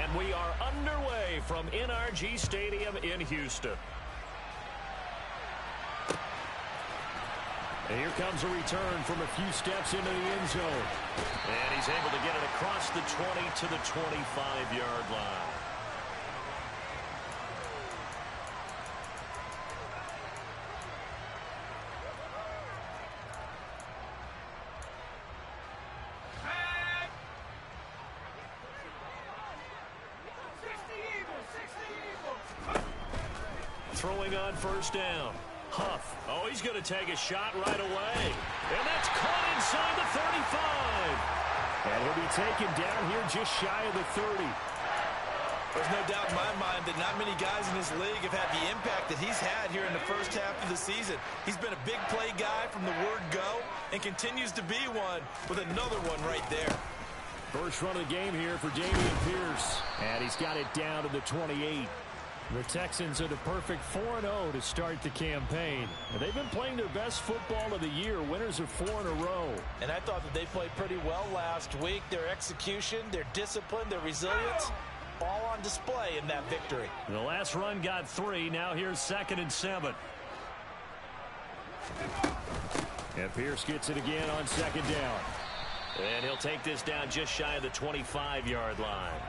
And we are underway from NRG Stadium in Houston. And here comes a return from a few steps into the end zone. And he's able to get it across the 20 to the 25-yard line. Throwing on first down. Huff. Oh, he's going to take a shot right away. And that's caught inside the 35. And he'll be taken down here just shy of the 30. There's no doubt in my mind that not many guys in this league have had the impact that he's had here in the first half of the season. He's been a big play guy from the word go and continues to be one with another one right there. First run of the game here for Dameon Pierce. And he's got it down to the 28. The Texans are the perfect 4-0 to start the campaign. They've been playing their best football of the year. Winners of 4 in a row. And I thought that they played pretty well last week. Their execution, their discipline, their resilience, all on display in that victory. The last run got 3. Now here's 2nd and 7. And Pierce gets it again on 2nd down. And he'll take this down just shy of the 25-yard line.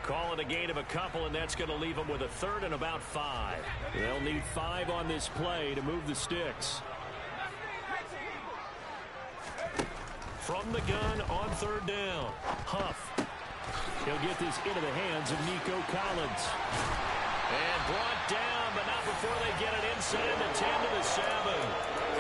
Call it a gain of a couple, and that's going to leave them with a 3rd and about 5. They'll need 5 on this play to move the sticks. From the gun on 3rd down. Huff. He'll get this into the hands of Nico Collins. And brought down, but not before they get it inside the 10 to the 7.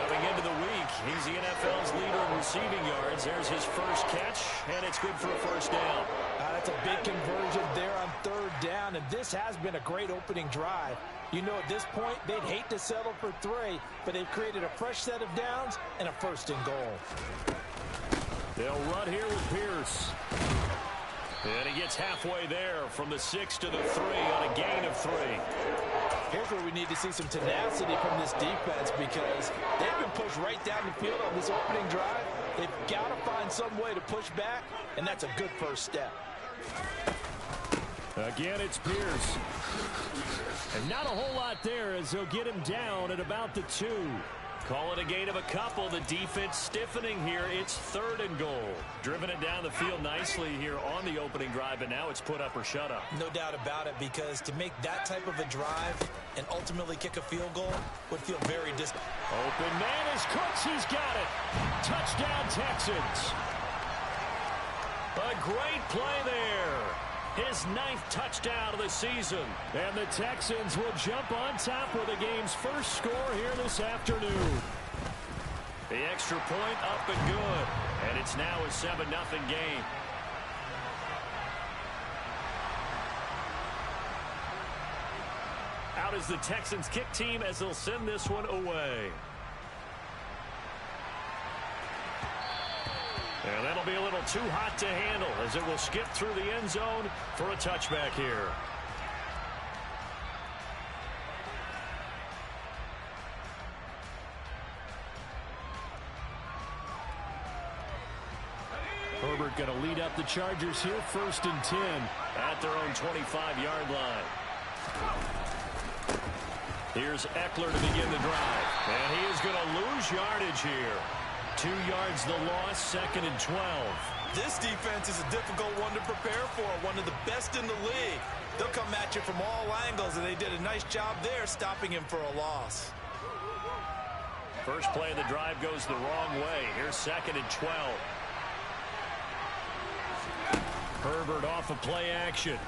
Coming into the week, he's the NFL's leader in receiving yards. There's his first catch, and it's good for a first down. That's a big conversion there on 3rd down, and this has been a great opening drive. You know, at this point, they'd hate to settle for 3, but they've created a fresh set of downs and a 1st and goal. They'll run here with Pierce. And he gets halfway there from the 6 to the 3 on a gain of 3. Here's where we need to see some tenacity from this defense because they've been pushed right down the field on this opening drive. They've got to find some way to push back, and that's a good first step. Again, it's Pierce. And not a whole lot there as they'll get him down at about the 2. Call it a gain of a couple. The defense stiffening here. It's 3rd and goal. Driven it down the field nicely here on the opening drive, and now it's put up or shut up. No doubt about it, because to make that type of a drive and ultimately kick a field goal would feel very distant. Open man is Cooks. He's got it. Touchdown, Texans. A great play there. His 9th touchdown of the season. And the Texans will jump on top with the game's first score here this afternoon. The extra point up and good. And it's now a 7-0 game. Out is the Texans kick team as they'll send this one away. And that'll be a little too hot to handle as it will skip through the end zone for a touchback here. Herbert going to lead up the Chargers here, 1st and 10 at their own 25-yard line. Here's Eckler to begin the drive. And he is going to lose yardage here. 2 yards the loss, 2nd and 12. This defense is a difficult one to prepare for, one of the best in the league. They'll come at you from all angles, and they did a nice job there stopping him for a loss. First play of the drive goes the wrong way. Here's 2nd and 12. Herbert off of play action.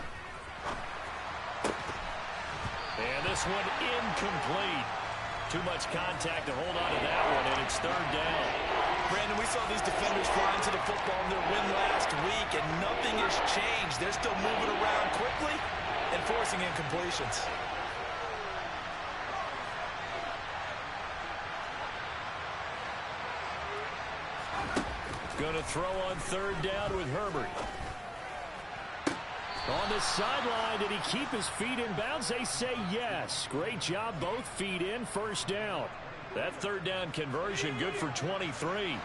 And this one incomplete. Too much contact to hold on to that one, and it's 3rd down. Brandon, we saw these defenders flying to the football in their win last week, and nothing has changed. They're still moving around quickly and forcing incompletions. Going to throw on 3rd down with Herbert. On the sideline, did he keep his feet in bounds? They say yes. Great job, both feet in, 1st down. That 3rd down conversion good for 23.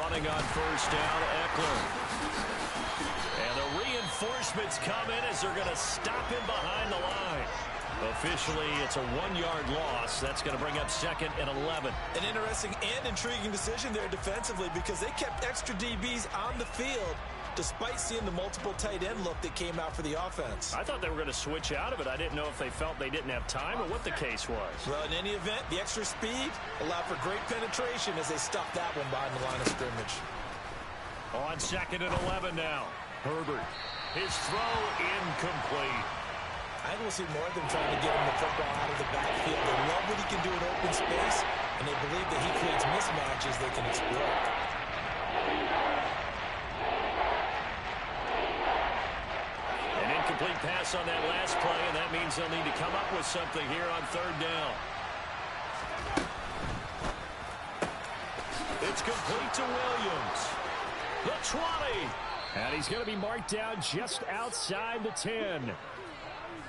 running on first down, Eckler. And the reinforcements come in as they're going to stop him behind the line. Officially, it's a 1-yard loss. That's going to bring up 2nd and 11. An interesting and intriguing decision there defensively because they kept extra DBs on the field despite seeing the multiple tight end look that came out for the offense. I thought they were going to switch out of it. I didn't know if they felt they didn't have time or what the case was. Well, in any event, the extra speed allowed for great penetration as they stuffed that one behind the line of scrimmage. On 2nd and 11 now. Herbert. His throw incomplete. I think we'll see more of them trying to get him the football out of the backfield. They love what he can do in open space, and they believe that he creates mismatches they can exploit. An incomplete pass on that last play, and that means they'll need to come up with something here on 3rd down. It's complete to Williams. The 20. And he's going to be marked down just outside the 10.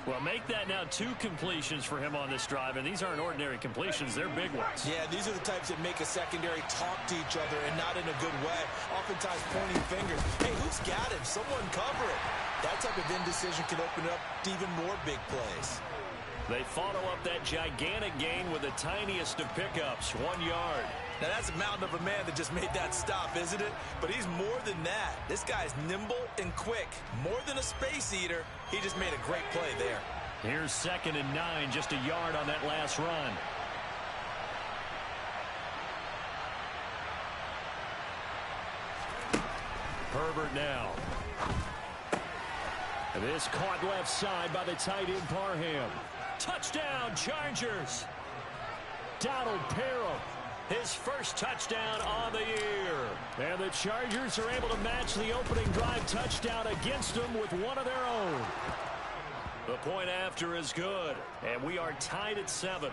Well, make that now 2 completions for him on this drive, and these aren't ordinary completions. They're big ones. Yeah, these are the types that make a secondary talk to each other and not in a good way. Oftentimes pointing fingers. Hey, who's got him? Someone cover it. That type of indecision can open up to even more big plays. They follow up that gigantic gain with the tiniest of pickups, 1 yard. Now, that's a mountain of a man that just made that stop, isn't it? But he's more than that. This guy's nimble and quick. More than a space eater, he just made a great play there. Here's 2nd and 9, just a yard on that last run. Herbert now. This caught left side by the tight end Parham. Touchdown, Chargers. Donald Parham. His first touchdown on the year. And the Chargers are able to match the opening drive touchdown against them with one of their own. The point after is good, and we are tied at 7.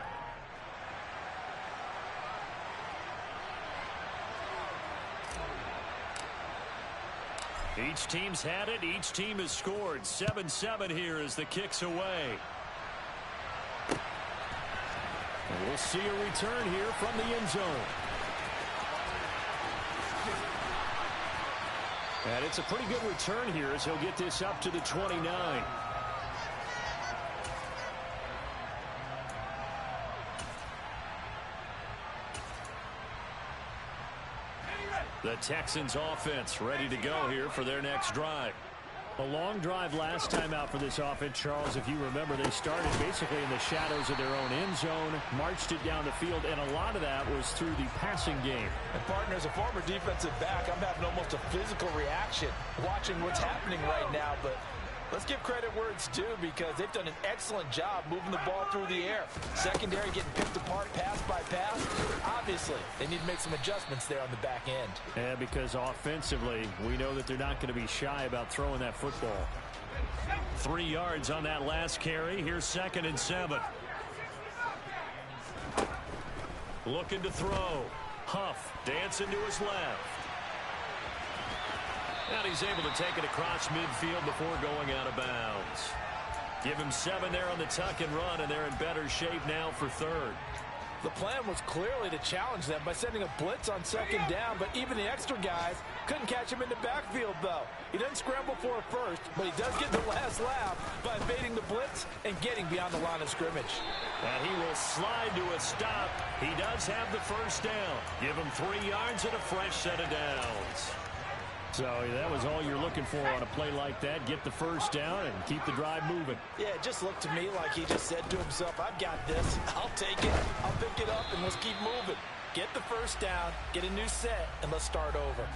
Each team's had it. Each team has scored. 7-7 here as the kick's away. And we'll see a return here from the end zone. And it's a pretty good return here as he'll get this up to the 29. The Texans offense ready to go here for their next drive. A long drive last time out for this offense, Charles. If you remember, they started basically in the shadows of their own end zone, marched it down the field, and a lot of that was through the passing game. And, partner, as a former defensive back, I'm having almost a physical reaction watching what's happening right now. But let's give credit where it's due because they've done an excellent job moving the ball through the air. Secondary getting picked apart pass by pass. Obviously, they need to make some adjustments there on the back end. Yeah, because offensively, we know that they're not going to be shy about throwing that football. 3 yards on that last carry. Here's 2nd and 7. Looking to throw. Huff dancing to his left. And he's able to take it across midfield before going out of bounds. Give him 7 there on the tuck and run, and they're in better shape now for 3rd. The plan was clearly to challenge them by sending a blitz on 2nd down, but even the extra guys couldn't catch him in the backfield, though. He doesn't scramble for a first, but he does get the last laugh by evading the blitz and getting beyond the line of scrimmage. And he will slide to a stop. He does have the first down. Give him 3 yards and a fresh set of downs. So that was all you're looking for on a play like that. Get the first down and keep the drive moving. Yeah, it just looked to me like he just said to himself, I've got this. I'll take it. I'll pick it up, and let's keep moving. Get the first down, get a new set, and let's start over.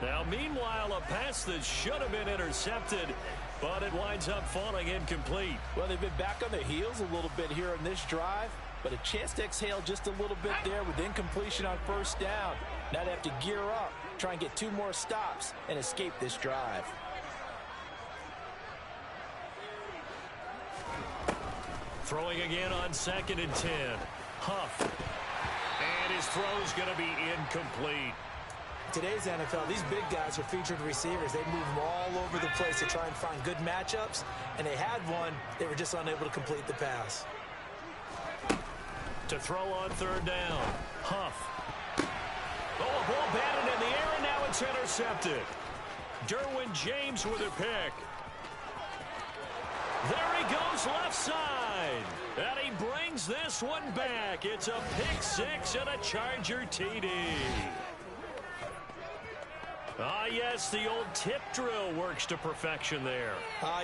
Now, meanwhile, a pass that should have been intercepted, but it winds up falling incomplete. Well, they've been back on their heels a little bit here on this drive, but a chance to exhale just a little bit there with incompletion on first down. Now they have to gear up, try and get 2 more stops, and escape this drive. Throwing again on 2nd and 10. Huff. And his throw's going to be incomplete. Today's NFL, these big guys are featured receivers. They move them all over the place to try and find good matchups, and they had one. They were just unable to complete the pass. To throw on 3rd down. Huff. Oh, a ball batted in the air, and It's intercepted. Derwin James with a pick. There he goes left side. And he brings this one back. It's a pick six and a Charger TD. Ah, yes, the old tip drill works to perfection there.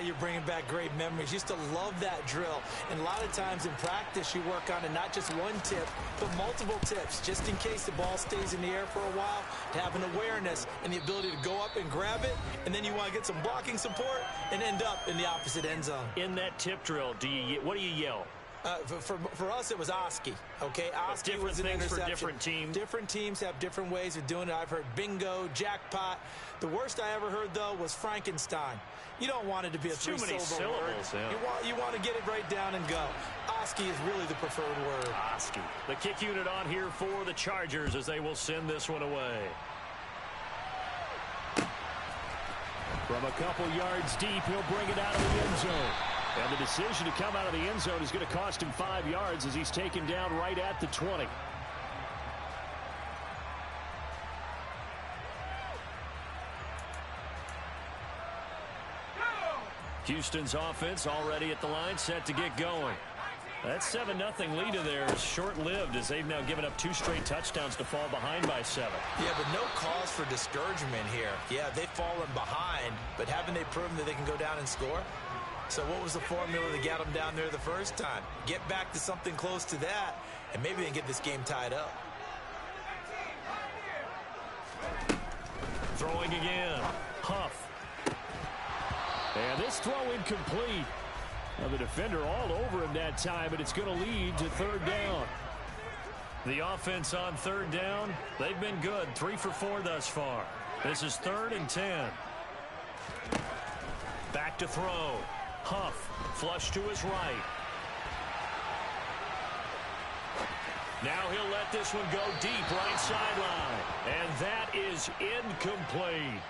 You're bringing back great memories. Used to love that drill. And a lot of times in practice, you work on it, not just one tip, but multiple tips, just in case the ball stays in the air for a while, to have an awareness and the ability to go up and grab it, and then you want to get some blocking support and end up in the opposite end zone. In that tip drill, what do you yell? For us, it was Oski. Okay, Oski was an interception. For different teams. Different teams have different ways of doing it. I've heard bingo, jackpot. The worst I ever heard, though, was Frankenstein. You don't want it to be a three-syllable word. Yeah. You want to get it right down and go. Oski is really the preferred word. Oski. The kick unit on here for the Chargers as they will send this one away. From a couple yards deep, he'll bring it out of the end zone. And the decision to come out of the end zone is going to cost him 5 yards as he's taken down right at the 20. Houston's offense already at the line, set to get going. That 7-0 lead of theirs is short-lived as they've now given up 2 straight touchdowns to fall behind by 7. Yeah, but no cause for discouragement here. Yeah, they've fallen behind, but haven't they proven that they can go down and score? So what was the formula that got them down there the first time? Get back to something close to that, and maybe they can get this game tied up. Throwing again. Huff. And this throw incomplete. Now the defender all over him that time, but it's going to lead to 3rd down. The offense on 3rd down, they've been good. 3 for 4 thus far. This is 3rd and 10. Back to throw. Huff, flush to his right. Now he'll let this one go deep right sideline. And that is incomplete.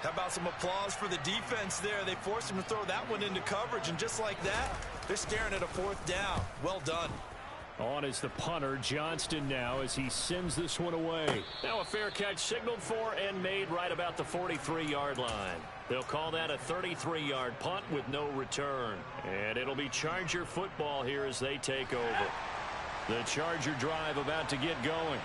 How about some applause for the defense there? They forced him to throw that one into coverage, and just like that, they're staring at a 4th down. Well done. On is the punter, Johnston, now as he sends this one away. Now a fair catch signaled for and made right about the 43-yard line. They'll call that a 33-yard punt with no return. And it'll be Charger football here as they take over. The Charger drive about to get going.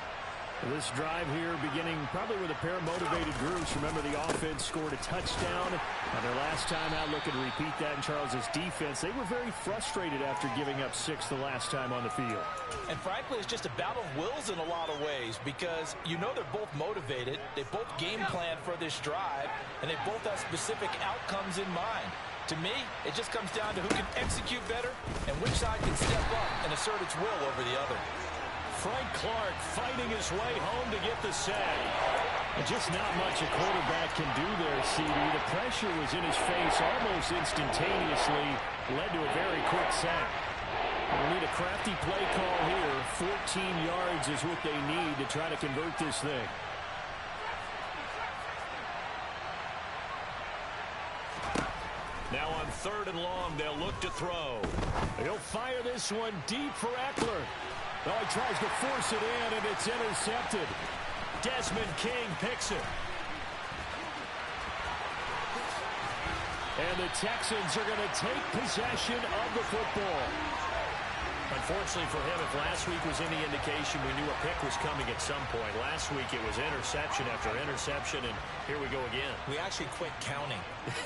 This drive here beginning probably with a pair of motivated groups. Remember, the offense scored a touchdown on their last time out. Looking to repeat that in Charles's defense. They were very frustrated after giving up 6 the last time on the field. And frankly, it's just a battle of wills in a lot of ways because you know they're both motivated. They both game plan for this drive, and they both have specific outcomes in mind. To me, it just comes down to who can execute better and which side can step up and assert its will over the other. Frank Clark fighting his way home to get the sack. Just not much a quarterback can do there, CD. The pressure was in his face almost instantaneously. Led to a very quick sack. We'll need a crafty play call here. 14 yards is what they need to try to convert this thing. Now on 3rd and long, they'll look to throw. He'll fire this one deep for Eckler. Oh, he tries to force it in, and it's intercepted. Desmond King picks it. And the Texans are going to take possession of the football. Unfortunately for him, if last week was any indication, we knew a pick was coming at some point. Last week it was interception after interception, and here we go again. We actually quit counting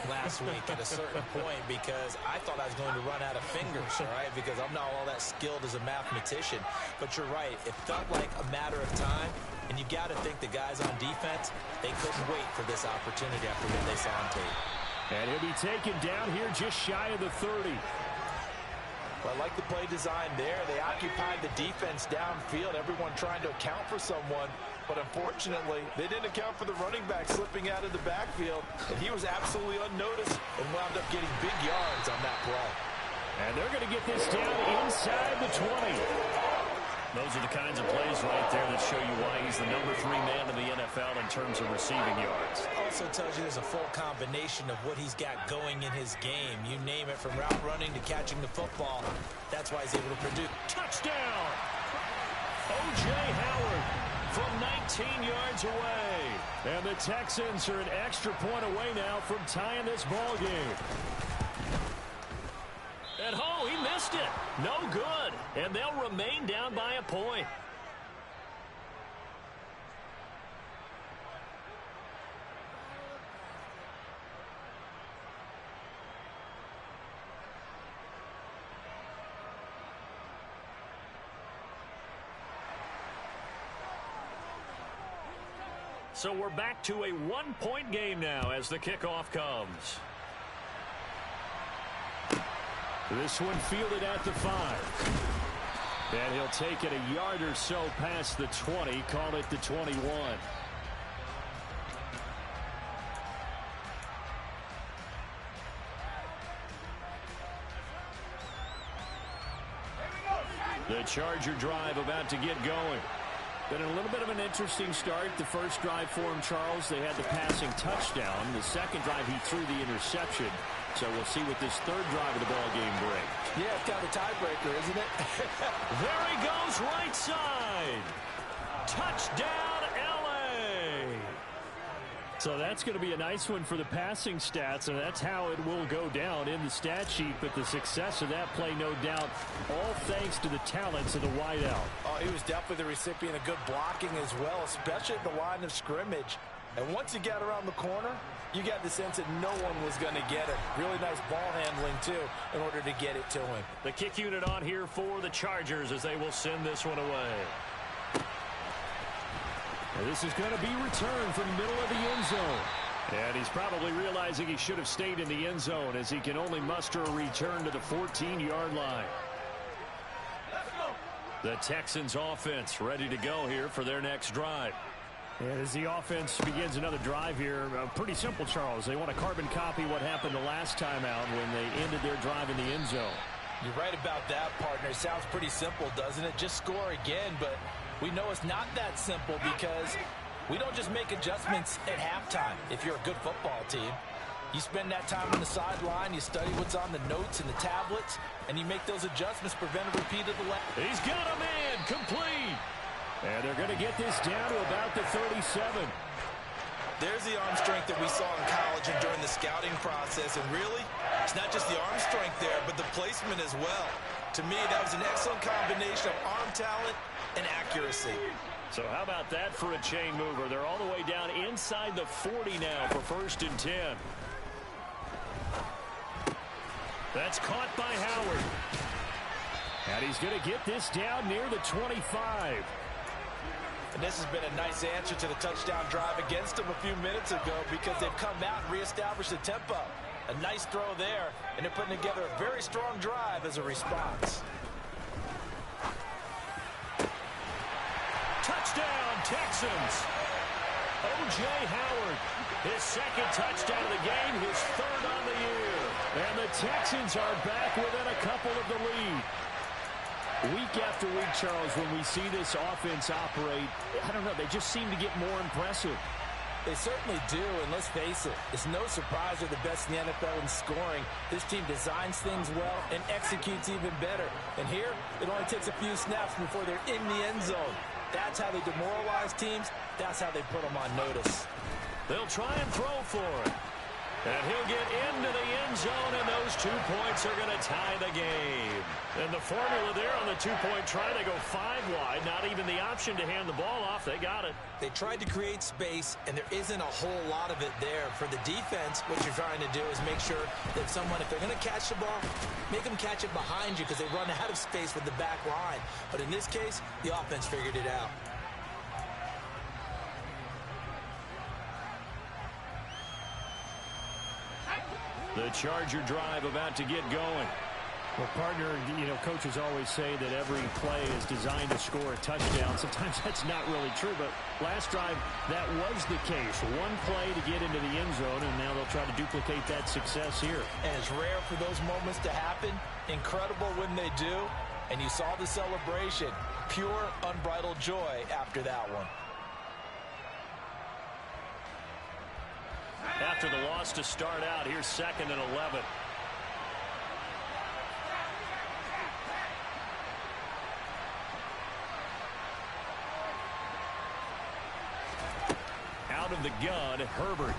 last week at a certain point because I thought I was going to run out of fingers, all right, because I'm not all that skilled as a mathematician. But you're right. It felt like a matter of time, and you got to think the guys on defense, they couldn't wait for this opportunity after what they saw on tape. And he'll be taken down here just shy of the 30. Well, I like the play design there. They occupied the defense downfield, everyone trying to account for someone. But unfortunately, they didn't account for the running back slipping out of the backfield. And he was absolutely unnoticed and wound up getting big yards on that play. And they're going to get this down inside the 20. Those are the kinds of plays right there that show you why he's the number 3 man in the NFL in terms of receiving yards. Also tells you there's a full combination of what he's got going in his game. You name it, from route running to catching the football. That's why he's able to produce. Touchdown! O.J. Howard from 19 yards away. And the Texans are an extra point away now from tying this ball game. And he missed it. No good. And they'll remain down by a point. So we're back to a one-point game now as the kickoff comes. This one fielded at the 5. And he'll take it a yard or so past the 20, call it the 21. The Charger drive about to get going. Been a little bit of an interesting start. The first drive for him, Charles, they had the passing touchdown. The second drive, he threw the interception. So we'll see what this third drive of the ball game brings. Yeah, it's kind of a tiebreaker, isn't it? There he goes, right side. Touchdown, LA. So that's going to be a nice one for the passing stats, and that's how it will go down in the stat sheet. But the success of that play, no doubt, all thanks to the talents of the wideout. Oh, he was definitely the recipient of good blocking as well, especially at the line of scrimmage. And once he got around the corner, you got the sense that no one was going to get it. Really nice ball handling, too, in order to get it to him. The kick unit on here for the Chargers as they will send this one away. And this is going to be returned from the middle of the end zone. And he's probably realizing he should have stayed in the end zone as he can only muster a return to the 14-yard line. The Texans offense ready to go here for their next drive. And as the offense begins another drive here, pretty simple, Charles. They want to carbon copy what happened the last time out when they ended their drive in the end zone. You're right about that, partner. Sounds pretty simple, doesn't it? Just score again, but we know it's not that simple because we don't just make adjustments at halftime if you're a good football team. You spend that time on the sideline, you study what's on the notes and the tablets, and you make those adjustments, prevent a repeat of the last. He's got a man, complete. And they're going to get this down to about the 37. There's the arm strength that we saw in college and during the scouting process. And really, it's not just the arm strength there, but the placement as well. To me, that was an excellent combination of arm talent and accuracy. So how about that for a chain mover? They're all the way down inside the 40 now for 1st and 10. That's caught by Howard. And he's going to get this down near the 25. And this has been a nice answer to the touchdown drive against them a few minutes ago because they've come out and reestablished the tempo. A nice throw there, and they're putting together a very strong drive as a response. Touchdown, Texans. O.J. Howard, his second touchdown of the game, his third on the year. And the Texans are back within a couple of the lead. Week after week, Charles, when we see this offense operate, I don't know, they just seem to get more impressive. They certainly do, and let's face it, it's no surprise they're the best in the NFL in scoring. This team designs things well and executes even better. And here, it only takes a few snaps before they're in the end zone. That's how they demoralize teams. That's how they put them on notice. They'll try and throw for it. And he'll get into the end zone, and those 2 points are going to tie the game. And the formula there on the two-point try, they go 5 wide. Not even the option to hand the ball off. They got it. They tried to create space, and there isn't a whole lot of it there. For the defense, what you're trying to do is make sure that someone, if they're going to catch the ball, make them catch it behind you because they run out of space with the back line. But in this case, the offense figured it out. The Charger drive about to get going. Well, partner, you know, coaches always say that every play is designed to score a touchdown. Sometimes that's not really true, but last drive, that was the case. One play to get into the end zone, and now they'll try to duplicate that success here. And it's rare for those moments to happen. Incredible when they do. And you saw the celebration. Pure, unbridled joy after that one. After the loss to start out, here's 2nd and 11. Out of from the gun, Herbert.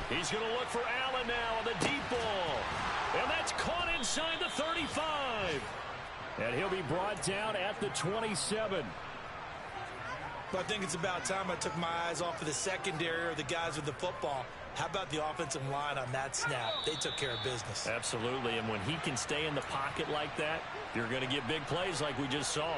He's going to look for Allen now on the deep ball. And that's caught inside the 35. And he'll be brought down at the 27. Well, I think it's about time I took my eyes off of the secondary or the guys with the football. How about the offensive line on that snap? They took care of business. Absolutely, and when he can stay in the pocket like that, you're going to get big plays like we just saw.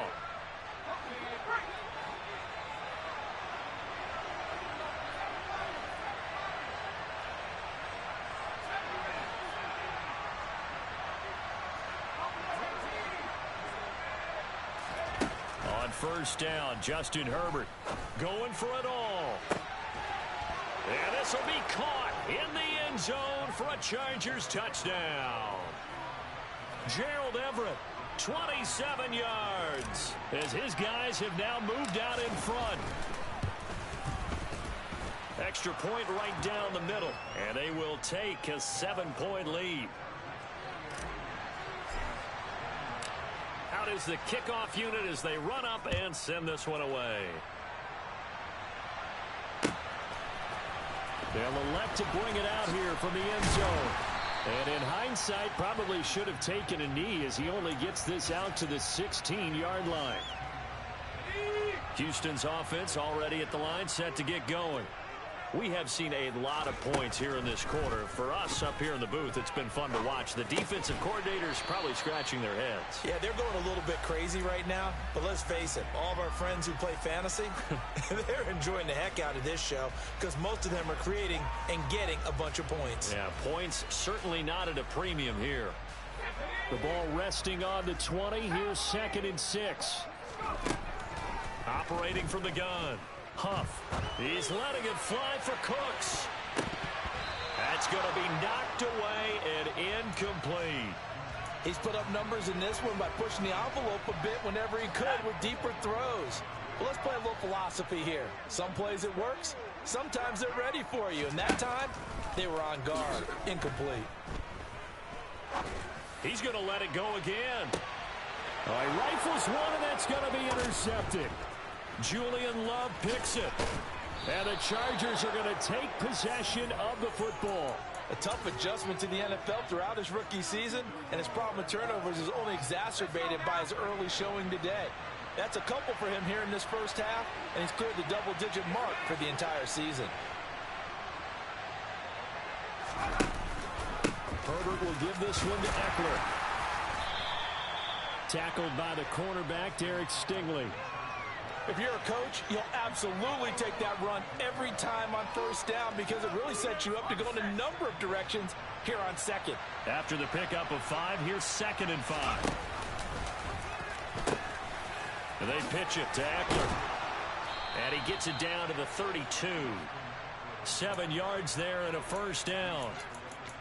On first down, Justin Herbert going for it all. And this will be caught in the end zone for a Chargers touchdown. Gerald Everett, 27 yards, as his guys have now moved out in front. Extra point right down the middle, and they will take a 7-point lead. Out is the kickoff unit as they run up and send this one away. They'll elect to bring it out here from the end zone. And in hindsight, probably should have taken a knee as he only gets this out to the 16-yard line. Houston's offense already at the line, set to get going. We have seen a lot of points here in this quarter. For us up here in the booth, it's been fun to watch. The defensive coordinators probably scratching their heads. Yeah, they're going a little bit crazy right now. But let's face it, all of our friends who play fantasy, they're enjoying the heck out of this show because most of them are creating and getting a bunch of points. Yeah, points certainly not at a premium here. The ball resting on the 20. Here's 2nd and 6. Operating from the gun. Huff. He's letting it fly for Cooks. That's going to be knocked away and incomplete. He's put up numbers in this one by pushing the envelope a bit whenever he could with deeper throws. Well, let's play a little philosophy here. Some plays it works. Sometimes they're ready for you. And that time, they were on guard. Incomplete. He's going to let it go again. All right, rifles one, and that's going to be intercepted. Julian Love picks it. And the Chargers are going to take possession of the football. A tough adjustment to the NFL throughout his rookie season, and his problem with turnovers is only exacerbated by his early showing today. That's a couple for him here in this first half, and he's cleared the double-digit mark for the entire season. Herbert will give this one to Eckler. Tackled by the cornerback, Derek Stingley. If you're a coach, you'll absolutely take that run every time on first down because it really sets you up to go in a number of directions here on second. After the pickup of 5, here's 2nd and 5. And they pitch it to Eckler. And he gets it down to the 32. 7 yards there and a first down.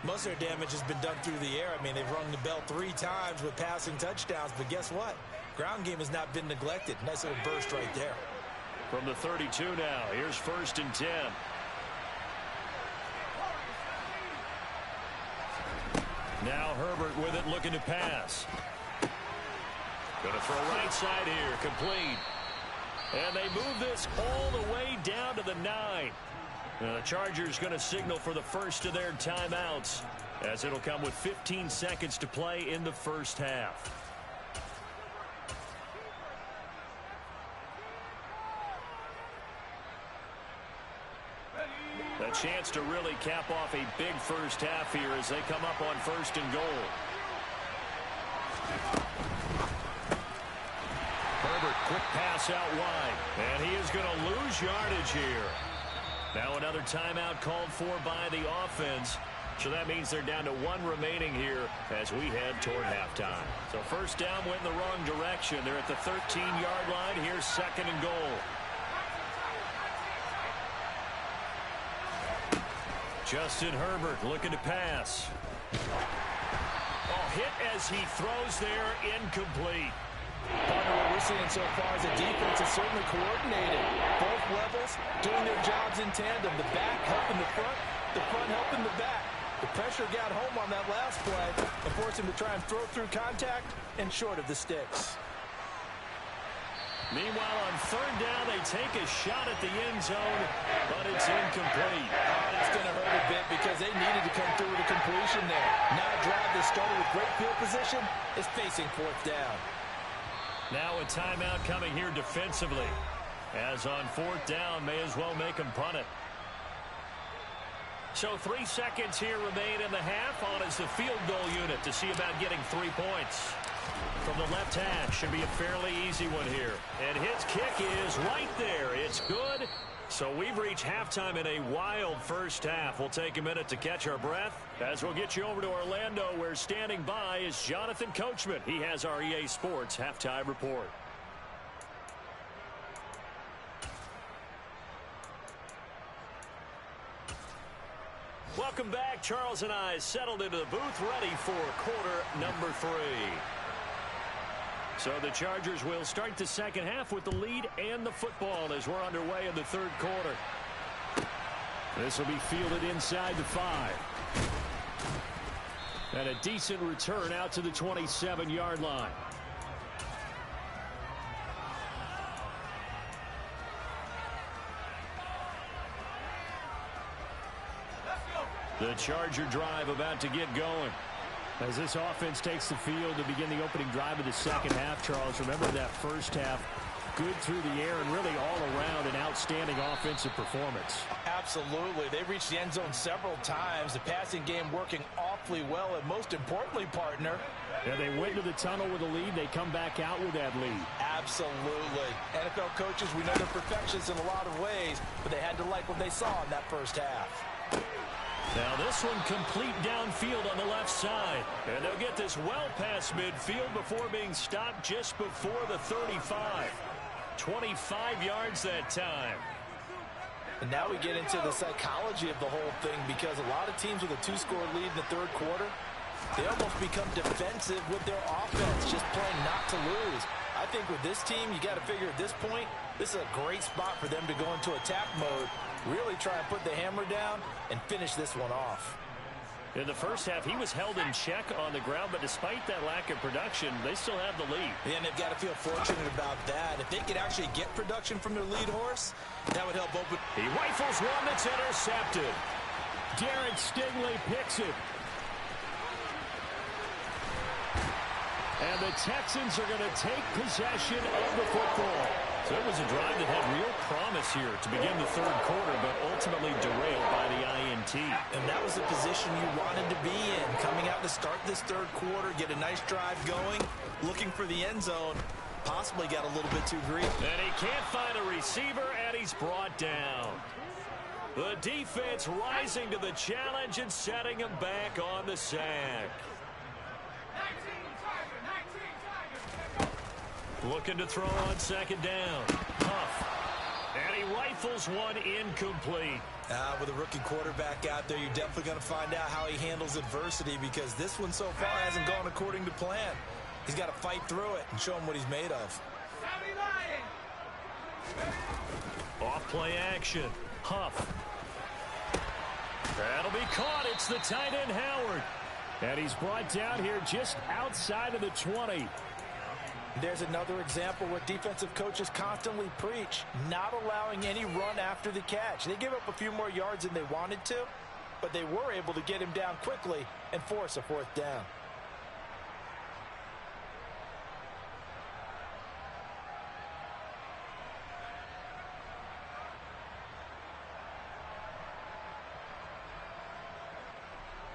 Most of their damage has been done through the air. I mean, they've rung the bell 3 times with passing touchdowns, but guess what? Ground game has not been neglected. Nice little burst right there. From the 32 now, here's 1st and 10. Now Herbert with it, looking to pass. Going to throw right side here, complete. And they move this all the way down to the 9. Now the Chargers going to signal for the first of their timeouts, as it'll come with 15 seconds to play in the first half. A chance to really cap off a big first half here as they come up on 1st and goal. Herbert, quick pass out wide. And he is going to lose yardage here. Now another timeout called for by the offense. So that means they're down to 1 remaining here as we head toward halftime. So first down went in the wrong direction. They're at the 13-yard line. Here's 2nd and goal. Justin Herbert looking to pass. Oh, hit as he throws there, incomplete. Partner, what we're seeing so far is the defense is certainly coordinated. Both levels doing their jobs in tandem. The back helping the front helping the back. The pressure got home on that last play and forced him to try and throw through contact and short of the sticks. Meanwhile, on third down, they take a shot at the end zone, but it's incomplete. That's going to hurt a bit because they needed to come through with a completion there. Now a drive that started with great field position is facing fourth down. Now a timeout coming here defensively. As on fourth down, may as well make them punt it. So 3 seconds here remain in the half. On is the field goal unit to see about getting 3 points. From the left hash, should be a fairly easy one here. And his kick is right there. It's good. So we've reached halftime in a wild first half. We'll take a minute to catch our breath as we'll get you over to Orlando, where standing by is Jonathan Coachman. He has our EA Sports halftime report. Welcome back. Charles and I settled into the booth, ready for quarter number 3. So the Chargers will start the second half with the lead and the football as we're underway in the third quarter. This will be fielded inside the 5. And a decent return out to the 27-yard line. The Charger drive about to get going. As this offense takes the field to begin the opening drive of the second half, Charles, remember that first half, good through the air and really all around an outstanding offensive performance. Absolutely. They reached the end zone several times. The passing game working awfully well, and most importantly, partner. Yeah, they went to the tunnel with a lead. They come back out with that lead. Absolutely. NFL coaches, we know they're perfectionists in a lot of ways, but they had to like what they saw in that first half. Now this one complete downfield on the left side. And they'll get this well past midfield before being stopped just before the 35. 25 yards that time. And now we get into the psychology of the whole thing, because a lot of teams with a 2-score lead in the third quarter, they almost become defensive with their offense, just playing not to lose. I think with this team, you got to figure at this point, this is a great spot for them to go into attack mode, really try and put the hammer down and finish this one off. In the first half, he was held in check on the ground, but despite that lack of production, they still have the lead. And they've got to feel fortunate about that. If they could actually get production from their lead horse, that would help open. He rifles one that's intercepted. Derek Stingley picks it. And the Texans are going to take possession of the football. So it was a drive that had real promise here to begin the third quarter, but ultimately derailed by the INT. And that was the position you wanted to be in, coming out to start this third quarter, get a nice drive going, looking for the end zone. Possibly got a little bit too greedy. And he can't find a receiver, and he's brought down. The defense rising to the challenge and setting him back on the sack. Looking to throw on second down. Huff. And he rifles one incomplete. With a rookie quarterback out there, you're definitely going to find out how he handles adversity, because this one so far hasn't gone according to plan. He's got to fight through it and show him what he's made of. Off play action. Huff. That'll be caught. It's the tight end Howard. And he's brought down here just outside of the 20. There's another example where defensive coaches constantly preach, not allowing any run after the catch. They give up a few more yards than they wanted to, but they were able to get him down quickly and force a fourth down.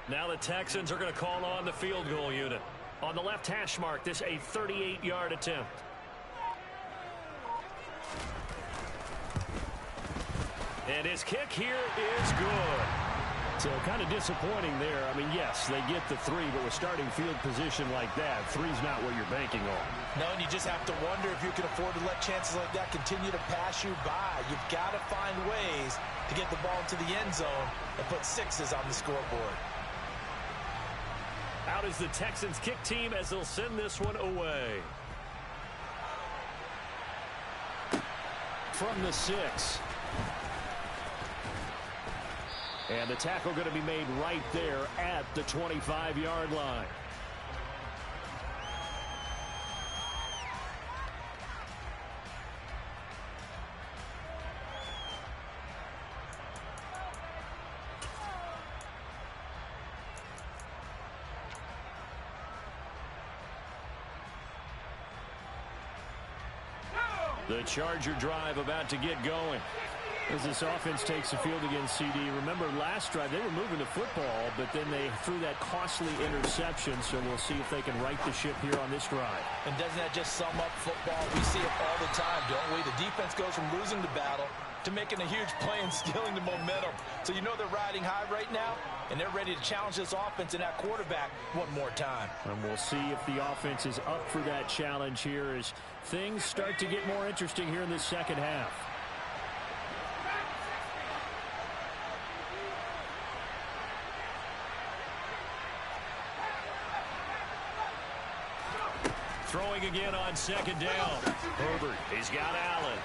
Now the Texans are going to call on the field goal unit. On the left hash mark, this a 38-yard attempt. And his kick here is good. So kind of disappointing there. I mean, yes, they get the 3, but with starting field position like that, 3's not what you're banking on. No, and you just have to wonder if you can afford to let chances like that continue to pass you by. You've got to find ways to get the ball into the end zone and put 6s on the scoreboard. Out is the Texans kick team as they'll send this one away. From the 6. And the tackle going to be made right there at the 25-yard line. The Charger drive about to get going. As this offense takes the field against CD. Remember last drive they were moving the football, but then they threw that costly interception, so we'll see if they can right the ship here on this drive. And doesn't that just sum up football? We see it all the time, don't we? The defense goes from losing the battle to making a huge play and stealing the momentum. So you know they're riding high right now, and they're ready to challenge this offense and that quarterback one more time. And we'll see if the offense is up for that challenge here as things start to get more interesting here in the second half. Throwing again on second down. Herbert, he's got Allen.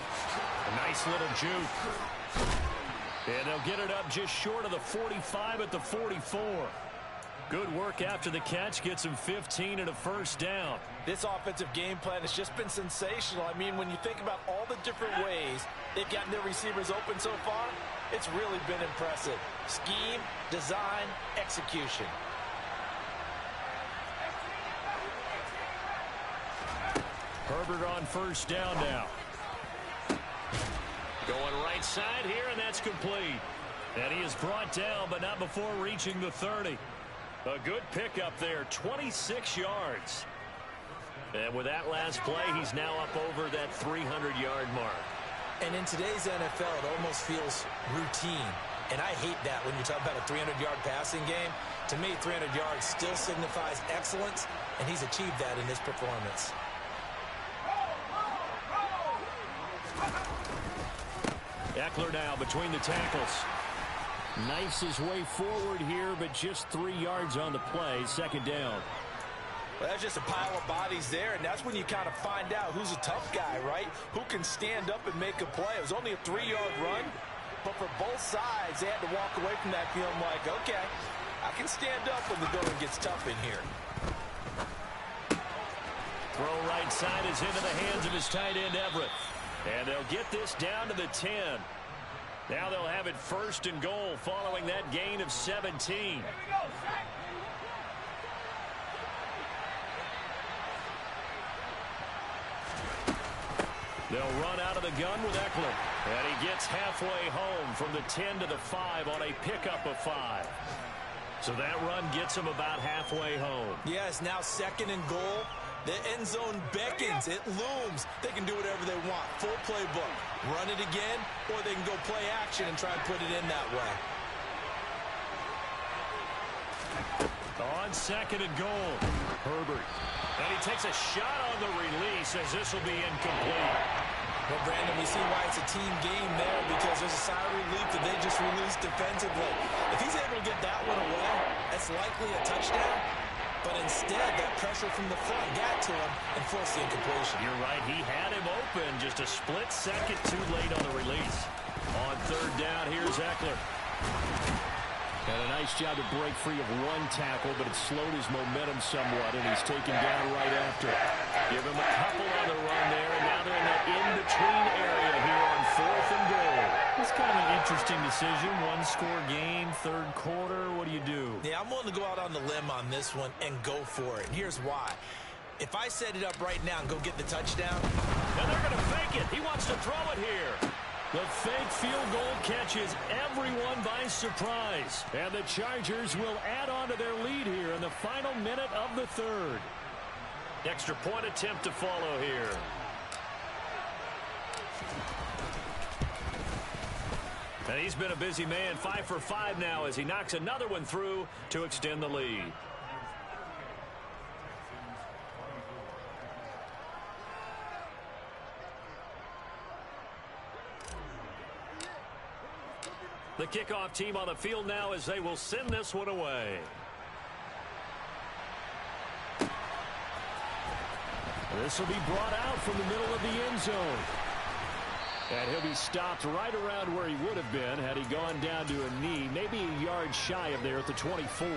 A nice little juke. And they'll get it up just short of the 45 at the 44. Good work after the catch. Gets him 15 and a first down. This offensive game plan has just been sensational. I mean, when you think about all the different ways they've gotten their receivers open so far, it's really been impressive. Scheme, design, execution. Herbert on first down now. Going right side here, and that's complete. And he is brought down, but not before reaching the 30. A good pickup there, 26 yards. And with that last play, he's now up over that 300-yard mark. And in today's NFL, it almost feels routine. And I hate that when you talk about a 300-yard passing game. To me, 300 yards still signifies excellence, and he's achieved that in this performance. Eckler now between the tackles. Knifes his way forward here, but just 3 yards on the play. Second down. Well, that's just a pile of bodies there, and that's when you kind of find out who's a tough guy, right? Who can stand up and make a play. It was only a 3-yard run, but for both sides, they had to walk away from that feeling like, okay, I can stand up when the going gets tough in here. Throw right side is into the hands of his tight end, Everett. And they'll get this down to the 10. Now they'll have it first and goal following that gain of 17. They'll run out of the gun with Eckler. And he gets halfway home from the 10 to the 5 on a pickup of 5. So that run gets him about halfway home. Yes, now second and goal. The end zone beckons. It looms. They can do whatever they want. Full playbook. Run it again, or they can go play action and try and put it in that way. On second and goal, Herbert. And he takes a shot on the release as this will be incomplete. Well, Brandon, we see why it's a team game there because there's a sigh of relief that they just released defensively. If he's able to get that one away, that's likely a touchdown. But instead, that pressure from the front got to him and forced the incompletion. You're right. He had him open just a split second too late on the release. On third down, here's Eckler. And a nice job to break free of one tackle, but it slowed his momentum somewhat, and he's taken down right after. Give him a couple on the run there, and now they're in that in-between area here on fourth and goal. It's kind of an interesting decision. One-score game, third quarter. What do you do? Yeah, I'm willing to go out on the limb on this one and go for it. And here's why. If I set it up right now and go get the touchdown. And they're going to fake it. He wants to throw it here. The fake field goal catches everyone by surprise. And the Chargers will add on to their lead here in the final minute of the third. Extra point attempt to follow here. And he's been a busy man, 5 for 5 now as he knocks another one through to extend the lead. The kickoff team on the field now as they will send this one away. This will be brought out from the middle of the end zone. And he'll be stopped right around where he would have been had he gone down to a knee, maybe a yard shy of there at the 24.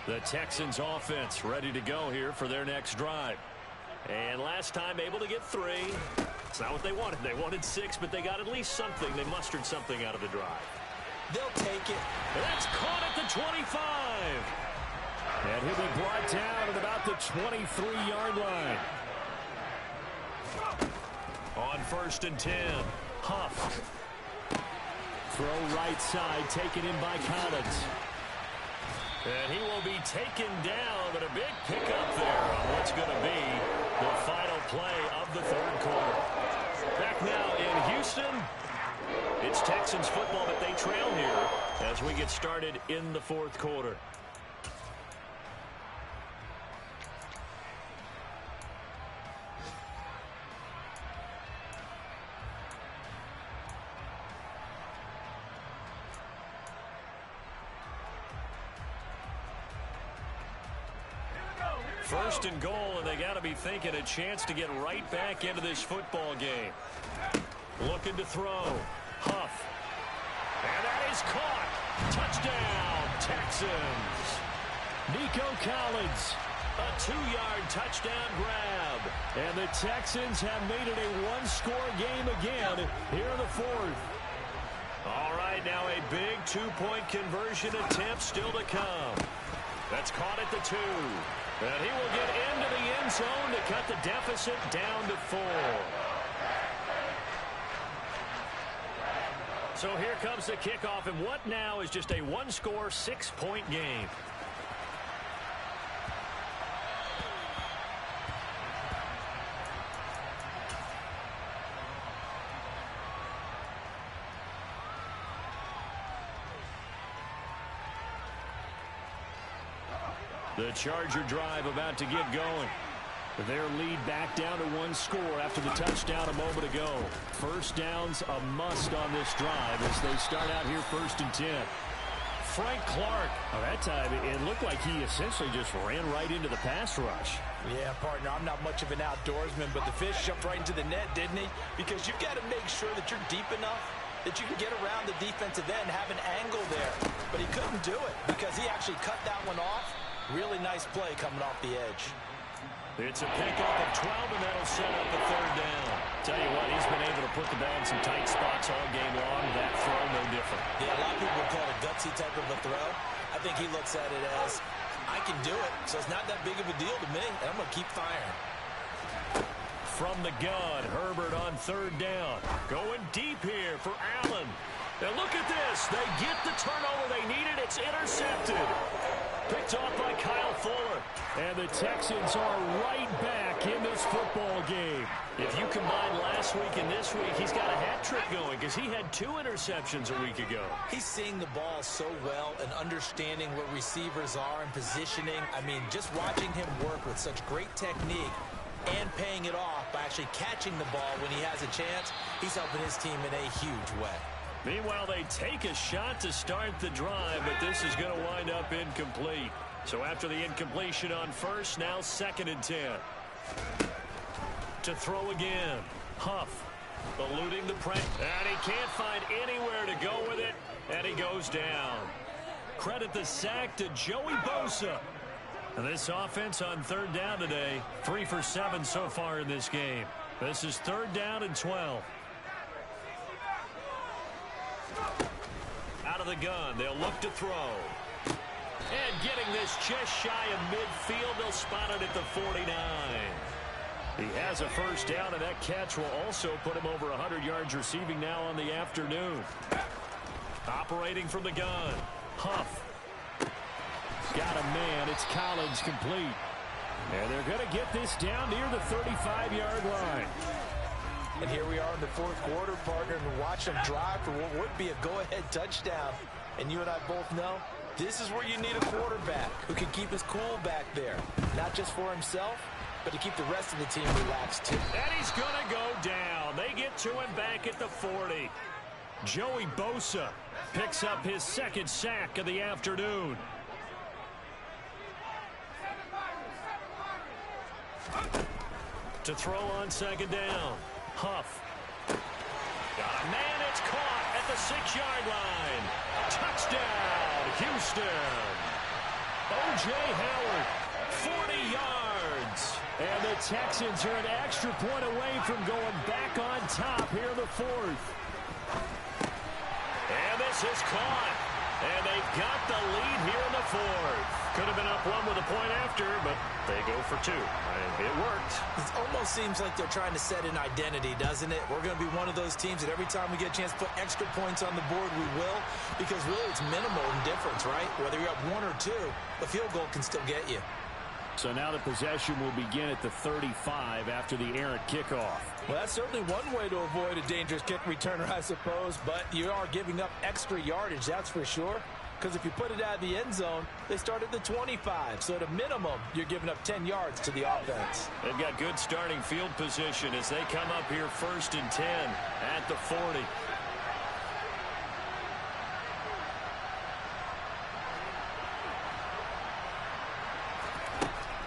The Texans offense ready to go here for their next drive. And last time able to get 3. It's not what they wanted. They wanted 6, but they got at least something. They mustered something out of the drive. They'll take it. That's caught at the 25. And he'll be brought down at about the 23-yard line. On 1st and 10, Huff. Throw right side, taken in by Collins. And he will be taken down, but a big pickup there on what's going to be the final play of the 3rd quarter. Back now in Houston, it's Texans football, but they trail here as we get started in the 4th quarter. First and goal, and they got to be thinking a chance to get right back into this football game. Looking to throw. Huff. And that is caught. Touchdown, Texans. Nico Collins. A 2-yard touchdown grab. And the Texans have made it a 1-score game again here in the 4th. All right, now a big 2-point conversion attempt still to come. That's caught at the 2. And he will get into the end zone to cut the deficit down to 4. So here comes the kickoff, and what now is just a 1-score, 6-point game. The Charger drive about to get going. Their lead back down to 1 score after the touchdown a moment ago. First down's a must on this drive as they start out here 1st and 10. Frank Clark. Oh, that time it looked like he essentially just ran right into the pass rush. Yeah, partner, I'm not much of an outdoorsman, but the fish jumped right into the net, didn't he? Because you've got to make sure that you're deep enough that you can get around the defensive end, have an angle there. But he couldn't do it because he actually cut that one off. Really nice play coming off the edge. It's a pickup of 12, and that'll set up the 3rd down. Tell you what, he's been able to put the ball in some tight spots all game long. That throw, no different. Yeah, a lot of people would call it a gutsy type of a throw. I think he looks at it as, I can do it, so it's not that big of a deal to me, and I'm going to keep firing. From the gun, Herbert on 3rd down. Going deep here for Allen. Now look at this. They get the turnover they needed. It's intercepted. Picked off by Kyle Fuller. And the Texans are right back in this football game. If you combine last week and this week, he's got a hat trick going because he had 2 interceptions a week ago. He's seeing the ball so well and understanding where receivers are and positioning. I mean, just watching him work with such great technique and paying it off by actually catching the ball when he has a chance, he's helping his team in a huge way. Meanwhile, they take a shot to start the drive, but this is going to wind up incomplete. So after the incompletion on 1st, now 2nd and 10. To throw again. Huff eluding the pressure. And he can't find anywhere to go with it, and he goes down. Credit the sack to Joey Bosa. And this offense on 3rd down today, 3 for 7 so far in this game. This is 3rd down and 12. Out of the gun, they'll look to throw. And getting this just shy of midfield, they'll spot it at the 49. He has a 1st down, and that catch will also put him over 100 yards receiving now on the afternoon. Operating from the gun, Huff. Got a man, it's Collins complete. And they're going to get this down near the 35-yard line. And here we are in the 4th quarter, partner, and watch them drive for what would be a go-ahead touchdown. And you and I both know this is where you need a quarterback who can keep his cool back there. Not just for himself, but to keep the rest of the team relaxed too. And he's going to go down. They get to him back at the 40. Joey Bosa picks up his 2nd sack of the afternoon. To throw on 2nd down. Huff. Got a man, it's caught at the 6-yard line. Touchdown, Houston. O.J. Howard, 40 yards. And the Texans are an extra point away from going back on top here in the 4th. And this is caught. And they've got the lead here in the fourth. Could have been up one with a point after, but they go for two. And it worked. It almost seems like they're trying to set an identity, doesn't it? We're going to be one of those teams that every time we get a chance to put extra points on the board, we will. Because really, it's minimal in difference, right? Whether you're up one or two, the field goal can still get you. So now the possession will begin at the 35 after the errant kickoff. Well, that's certainly one way to avoid a dangerous kick returner, I suppose. But you are giving up extra yardage, that's for sure. Because if you put it out of the end zone, they start at the 25. So at a minimum, you're giving up 10 yards to the offense. They've got good starting field position as they come up here 1st and 10 at the 40.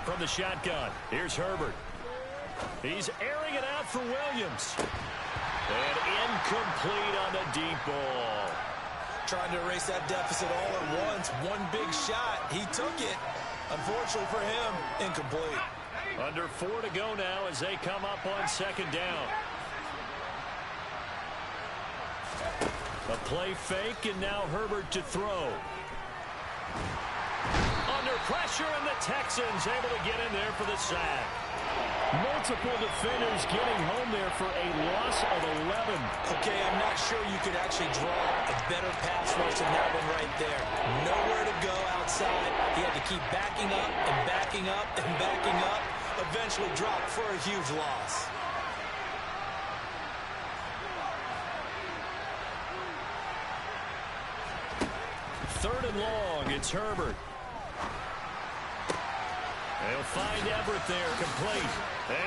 From the shotgun, here's Herbert. He's airing it out for Williams. And incomplete on the deep ball. Trying to erase that deficit all at once. One big shot. He took it. Unfortunately for him, incomplete. Under 4 to go now as they come up on 2nd down. A play fake, and now Herbert to throw. Under pressure, and the Texans able to get in there for the sack. Multiple defenders getting home there for a loss of 11. Okay, I'm not sure you could actually draw a better pass rush than that one right there. Nowhere to go outside. He had to keep backing up and backing up and backing up. Eventually dropped for a huge loss. Third and long, it's Herbert. They'll find Everett there, complete.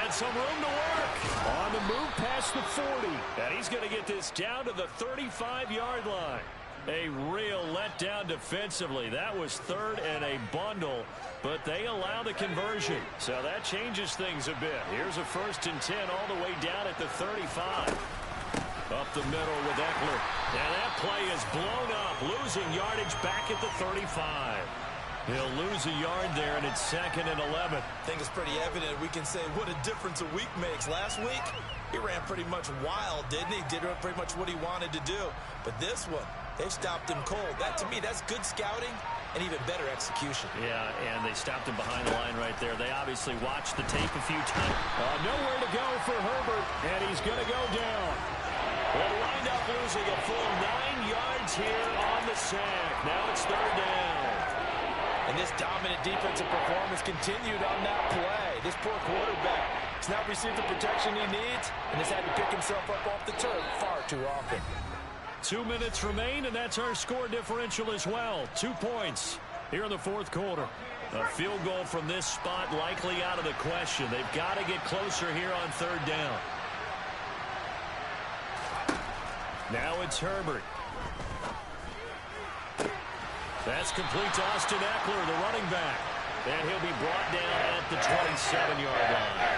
And some room to work. On the move past the 40. And he's going to get this down to the 35-yard line. A real letdown defensively. That was 3rd and a bundle, but they allow the conversion. So that changes things a bit. Here's a 1st and 10 all the way down at the 35. Up the middle with Eckler. And that play is blown up, losing yardage back at the 35. He'll lose a yard there, and it's 2nd and 11. I think it's pretty evident we can say what a difference a week makes. Last week, he ran pretty much wild, didn't he? Did pretty much what he wanted to do. But this one, they've stopped him cold. That, to me, that's good scouting and even better execution. Yeah, and they stopped him behind the line right there. They obviously watched the tape a few times. Nowhere to go for Herbert, and he's going to go down. They'll wind up losing a full 9 yards here on the sack. Now it's 3rd down. And this dominant defensive performance continued on that play. This poor quarterback has not received the protection he needs and has had to pick himself up off the turf far too often. 2 minutes remain, and that's our score differential as well. 2 points here in the 4th quarter. A field goal from this spot likely out of the question. They've got to get closer here on 3rd down. Now it's Herbert. That's complete to Austin Eckler, the running back. And he'll be brought down at the 27-yard line.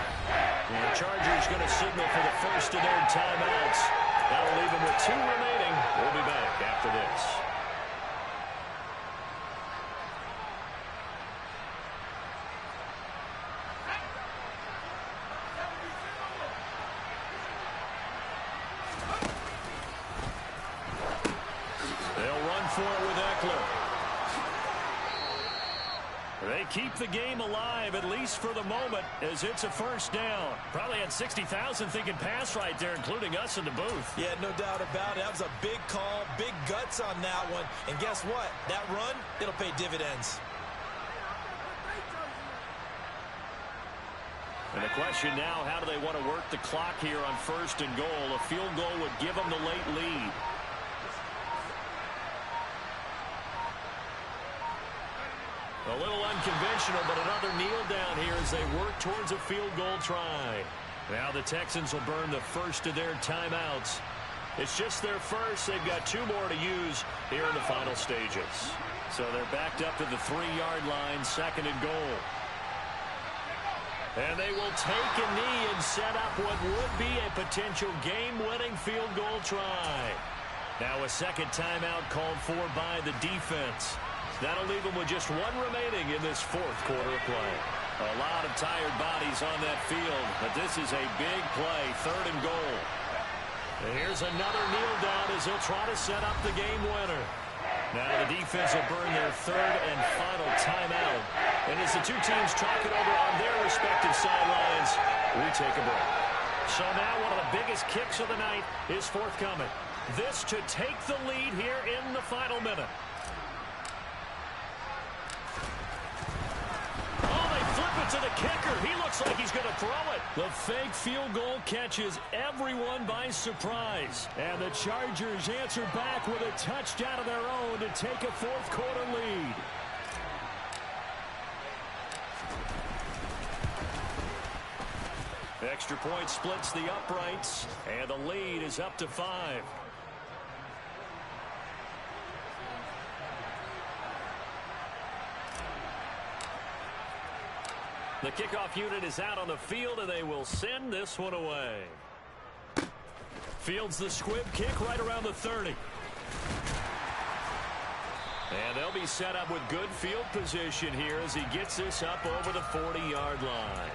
And the Chargers going to signal for the first of their timeouts. That'll leave them with 2 remaining. We'll be back after this. They'll run for it with Eckler. They keep the game alive, at least for the moment, as it's a 1st down. Probably had 60,000 thinking pass right there, including us in the booth. Yeah, no doubt about it. That was a big call, big guts on that one. And guess what? That run, it'll pay dividends. And the question now, how do they want to work the clock here on 1st and goal? A field goal would give them the late lead. A little unconventional, but another kneel down here as they work towards a field goal try. Now the Texans will burn the first of their timeouts. It's just their first. They've got 2 more to use here in the final stages. So they're backed up to the 3-yard line, 2nd and goal. And they will take a knee and set up what would be a potential game-winning field goal try. Now a 2nd timeout called for by the defense. That'll leave them with just 1 remaining in this 4th quarter of play. A lot of tired bodies on that field, but this is a big play, 3rd and goal. And here's another kneel down as he'll try to set up the game winner. Now the defense will burn their third and final timeout. And as the two teams talk it over on their respective sidelines, we take a break. So now one of the biggest kicks of the night is forthcoming. This to take the lead here in the final minute. To the kicker. He looks like he's going to throw it. The fake field goal catches everyone by surprise. And the Chargers answer back with a touchdown of their own to take a fourth-quarter lead. Extra point splits the uprights, and the lead is up to 5. The kickoff unit is out on the field, and they will send this one away. Fields the squib kick right around the 30. And they'll be set up with good field position here as he gets this up over the 40-yard line.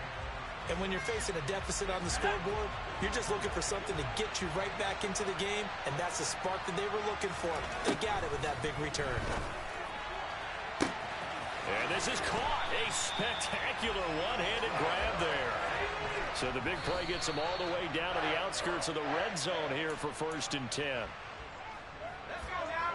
And when you're facing a deficit on the scoreboard, you're just looking for something to get you right back into the game, and that's the spark that they were looking for. They got it with that big return. And this is caught. A spectacular one-handed grab there. So the big play gets them all the way down to the outskirts of the red zone here for 1st and 10. Let's go now.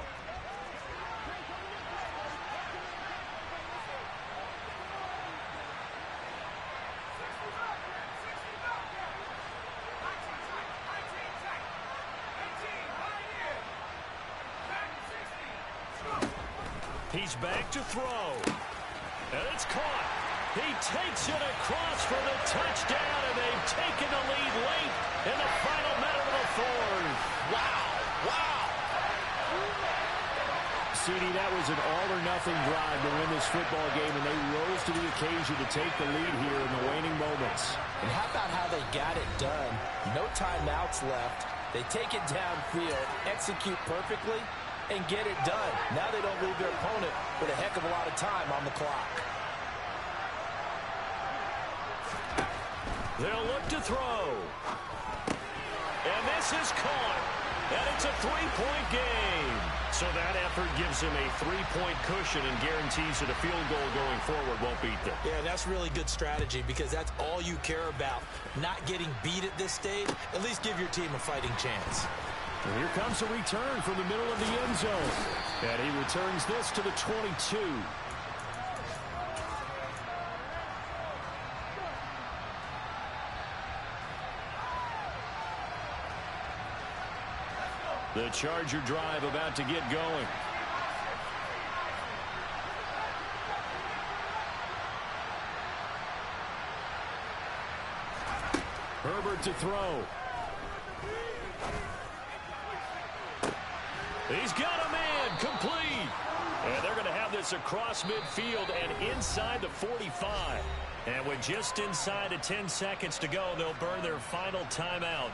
He's back to throw. And it's caught. He takes it across for the touchdown, and they've taken the lead late in the final minute of the fourth. Wow. Wow. CD, that was an all-or-nothing drive to win this football game, and they rose to the occasion to take the lead here in the waning moments. And how about how they got it done? No timeouts left. They take it downfield, execute perfectly, and get it done. Now they don't leave their opponent with a heck of a lot of time on the clock. They'll look to throw. And this is caught. And it's a three-point game. So that effort gives him a three-point cushion and guarantees that a field goal going forward won't beat them. Yeah, that's really good strategy because that's all you care about. Not getting beat at this stage. At least give your team a fighting chance. And here comes a return from the middle of the end zone. And he returns this to the 22. The Charger drive about to get going. Herbert to throw. He's got a man complete. And they're going to have this across midfield and inside the 45. And with just inside of 10 seconds to go, they'll burn their final timeout.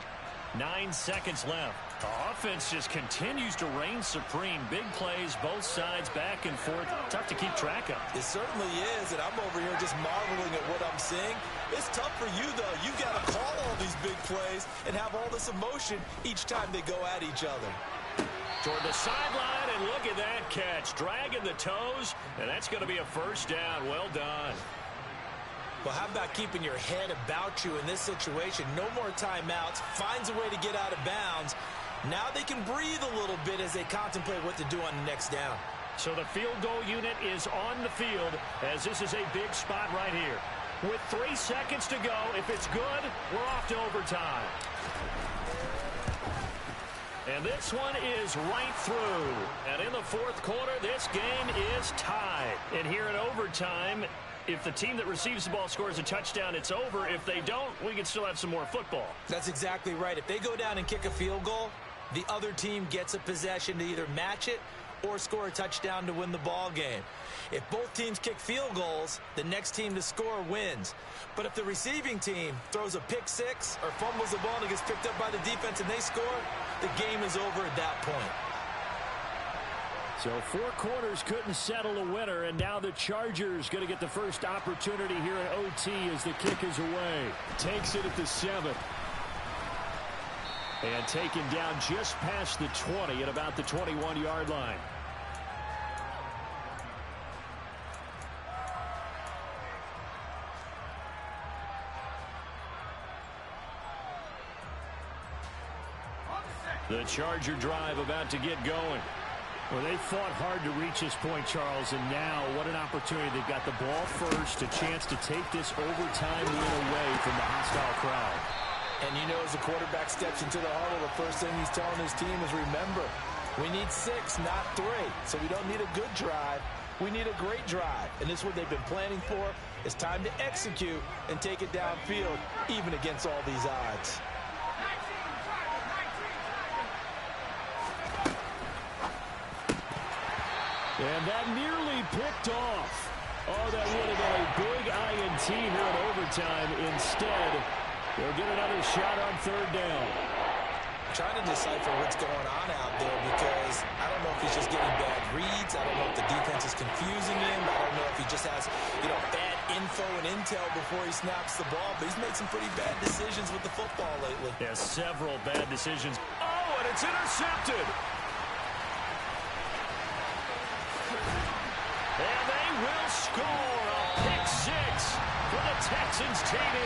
9 seconds left. The offense just continues to reign supreme. Big plays, both sides, back and forth. Tough to keep track of. It certainly is, and I'm over here just marveling at what I'm seeing. It's tough for you, though. You've got to call all these big plays and have all this emotion each time they go at each other. Toward the sideline, and look at that catch. Dragging the toes, and that's going to be a first down. Well done. Well, how about keeping your head about you in this situation? No more timeouts. Finds a way to get out of bounds. Now they can breathe a little bit as they contemplate what to do on the next down. So the field goal unit is on the field as this is a big spot right here. With 3 seconds to go, if it's good, we're off to overtime. And this one is right through. And in the fourth quarter, this game is tied. And here in overtime, if the team that receives the ball scores a touchdown, it's over. If they don't, we can still have some more football. That's exactly right. If they go down and kick a field goal, the other team gets a possession to either match it or score a touchdown to win the ball game. If both teams kick field goals, the next team to score wins. But if the receiving team throws a pick six or fumbles the ball and it gets picked up by the defense and they score, the game is over at that point. So 4 quarters couldn't settle a winner, and now the Chargers going to get the first opportunity here in OT as the kick is away. Takes it at the 7. And taken down just past the 20 at about the 21-yard line. The Charger drive about to get going. Well, they fought hard to reach this point, Charles, and now what an opportunity. They've got the ball first, a chance to take this overtime win away from the hostile crowd. And you know, as the quarterback steps into the huddle, the first thing he's telling his team is, remember, we need 6, not 3. So we don't need a good drive. We need a great drive. And this is what they've been planning for. It's time to execute and take it downfield, even against all these odds. And that nearly picked off. Oh, that would have been a big INT here in overtime. Instead, they'll get another shot on third down. I'm trying to decipher what's going on out there because I don't know if he's just getting bad reads. I don't know if the defense is confusing him. I don't know if he just has, bad info and intel before he snaps the ball. But he's made some pretty bad decisions with the football lately. Yeah, several bad decisions. Oh, and it's intercepted. And they will score a pick 6 for the Texans TD.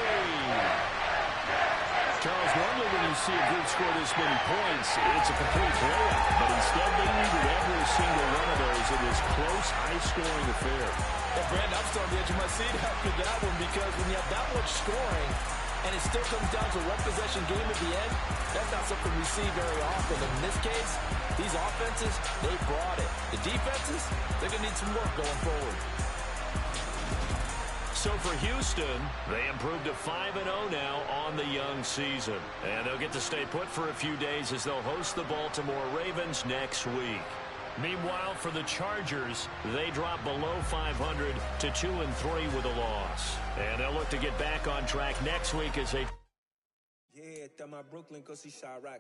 Charles, normally when you see a group score this many points, it's a complete blowout. But instead, they needed every single one of those in this close, high-scoring affair. Yeah, Brandon, I'm still on the edge of my seat after that one because when you have that much scoring and it still comes down to a one-possession game at the end, that's not something we see very often. In this case, these offenses, they brought it. The defenses, they're going to need some work going forward. So for Houston, they improved to 5-0 now on the young season. And they'll get to stay put for a few days as they'll host the Baltimore Ravens next week. Meanwhile, for the Chargers, they drop below 500 to 2-3 with a loss. And they'll look to get back on track next week as they... Yeah, my Brooklyn, 'cause he shot rocks.